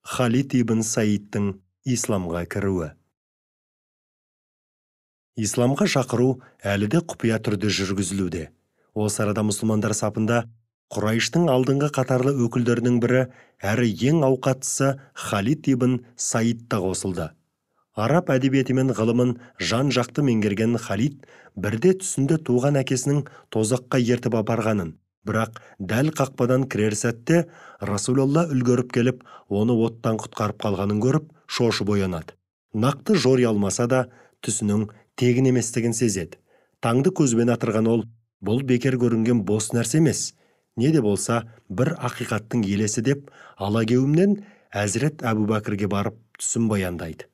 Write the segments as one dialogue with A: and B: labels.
A: Халид ибн Саидтің исламға кіруі. Исламға шақыру әлі де құпия түрде жүргізілуде. Осы арада мұсылмандар сапында Құрайыштың алдыңғы қатарлы өкілдерінің бірі әрі ең ауқаттысы Халид ибн Саид та қосылды. Араб әдебиеті мен ғылымын жан-жақты меңгерген Халид бірде түсінде туған әкесінің тозаққа ертіп апарғанын, бірақ дәл қақпадан кірер сәтте Расулалла үлгеріп келіп, оны оттан құтқарып қалғанын көріп, шошып оянады. Нақты жори алмаса да, түсінің тегін еместігін сезеді. Таңды көзбен атырған ол, бұл бекер көрінген бос нәрсе емес, не де болса бір ақиқаттың елесі деп, алагеуімнен Әзірет Әбу Бәкірге барып түсін баяндайды.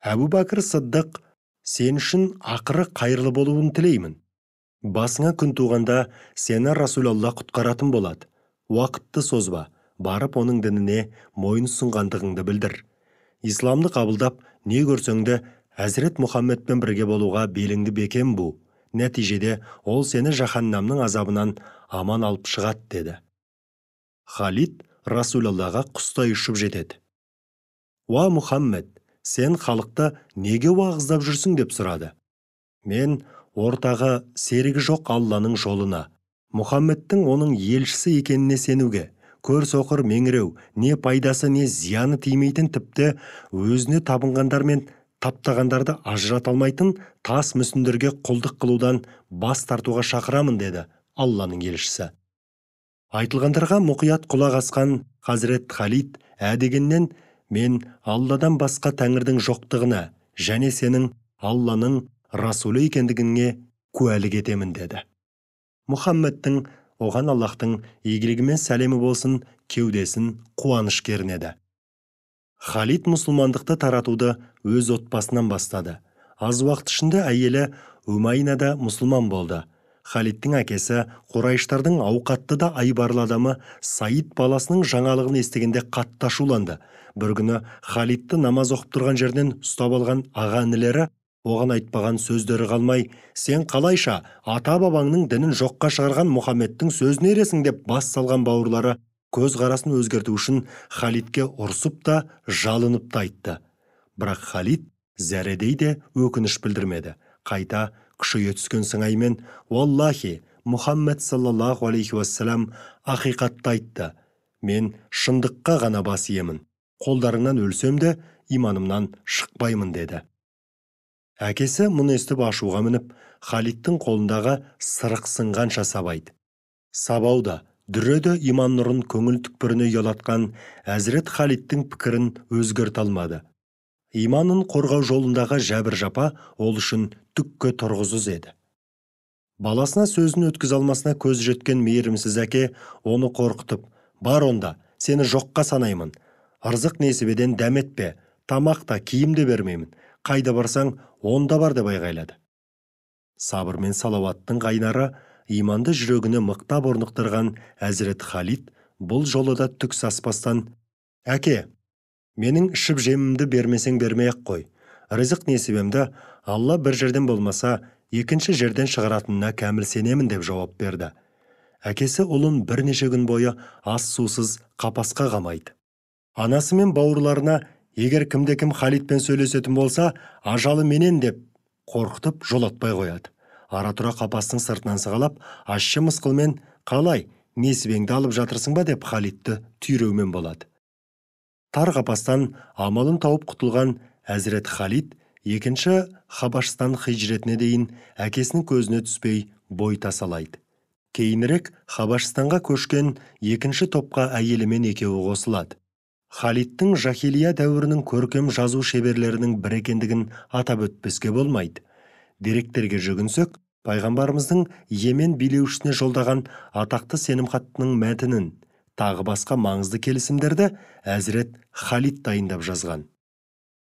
A: Әбу Бәкір Сыддық: сен үшін ақыры қайырлы болуын тілеймін. Басыңа күн туғанда сені Расулалла құтқаратын болады. Уақытты созба, барып оның дініне мойын сұнғандығыңды білдір. Исламды қабылдап, не көрсеңді Әзірет Мұхаммедпен бірге болуға беліңді бекем бу. Нәтижеде ол сені жаһаннамның азабынан аман алып шығады, деді. Халид Расулаллаға құстай ұшып жетеді. Уа Мұхаммед, сен халықты неге уағыздап жүрсің деп сұрады. Мен ортағы серігі жоқ Алланың жолына, Мұхаммедтің оның елшісі екеніне сенуге, көрсоқыр меңіреу, не пайдасы не зияны тимейтін, тіпті өзіне табынғандар мен таптағандарды ажырата алмайтын тас мүсіндерге құлдық қылудан бас тартуға шақырамын, деді Алланың елшісі. Айтылғандарға мұқият құлақ асқан Хазірет Халид дегеннен: мен Алладан басқа тәңірдің жоқтығына және сенің Алланың Расулы екендігіңе куәлік етемін, деді. Мұхаммедтің оған Аллахтың игілігімен сәлемі болсын кеудесін қуаныш кернеді. Халид мұсылмандықты таратуды өз отбасынан бастады. Аз уақыт ішінде әйелі Умайна да мұсылман болды. Халидтің әкесі Құрайыштардың ауқатты да айбарлы адамы Саид баласының жаңалығын естігенде қатты ашуланды. Бір күні Халидті намаз оқып тұрған жерден ұстап алған аға інілері оған айтпаған сөздері қалмай: сен қалайша ата-бабаңның дінін жоққа шығарған Мұхаммедтің сөзін ересің, деп бас салған бауырлары көз қарасын өзгерту үшін Халидке ұрсып та, жалынып та айтты. Бірақ Халид зәредей де өкініш білдірмеді. Қайта күшейе түскен сыңаймен: «Уаллахи, Мұхаммед саллаллаху алейхи уассалам ақиқатты айтты. Мен шындыққа ғана бас иемін. Қолдарыңнан өлсем де иманымнан шықпаймын», деді. Әкесі мұны естіп ашуға мініп, Халидтің қолындағы сырық сынғанша сабайды. Сабауда, дүреді иман нұрын көңіл түкпіріне ұялатқан Әзірет Халидтің пікірін өзгерте алмады. Иманын қорғау жолындағы жәбір жапа ол үшін түкке тұрғысыз еді. Баласына сөзін өткізе алмасына көз жеткен мейірімсіз әке оны қорқытып: бар онда, сені жоққа санаймын. Ырзық несібеден дәм етпе, тамақ та киім де бермеймін. Қайда барсаң, онда бар, деп айғайлады. Сабыр мен салауаттың қайнары иманды жүрегіне мықтап орнықтырған Әзірет Халид бұл жолы да түк саспастан: әке, менің ішіп жемімді бермесең бермей-ақ қой. Ризық несібемді Алла бір жерден болмаса екінші жерден шығаратынына кәміл сенемін, деп жауап берді. Әкесі ұлын бірнеше күн бойы ас сусыз қапасқа қамайды. Анасы мен бауырларына: егер кімде-кім Халидпен сөйлесетін болса, ажалы менен, деп қорқытып жолатпай қояды. Ара-тұра қапастың сыртынан сығалап, ащы мысқылмен: қалай, несібеңді алып жатырсың ба, деп Халидті түйреумен болады. Тар қапастан амалын тауып құтылған Әзірет Халид екінші Хабашстан хижретіне дейін әкесінің көзіне түспей бой тасалайды. Кейінірек Хабашстанға көшкен екінші топқа әйелімен екеуі қосылады. Халидтің жахилия дәуірінің көркем жазу шеберлерінің бір екендігін атап өтпеске болмайды. Деректерге жүгінсек, пайғамбарымыздың Йемен билеушісіне жолдаған атақты сенім хатының мәтінін, тағы басқа маңызды келісімдерді Әзірет Халид дайындап жазған.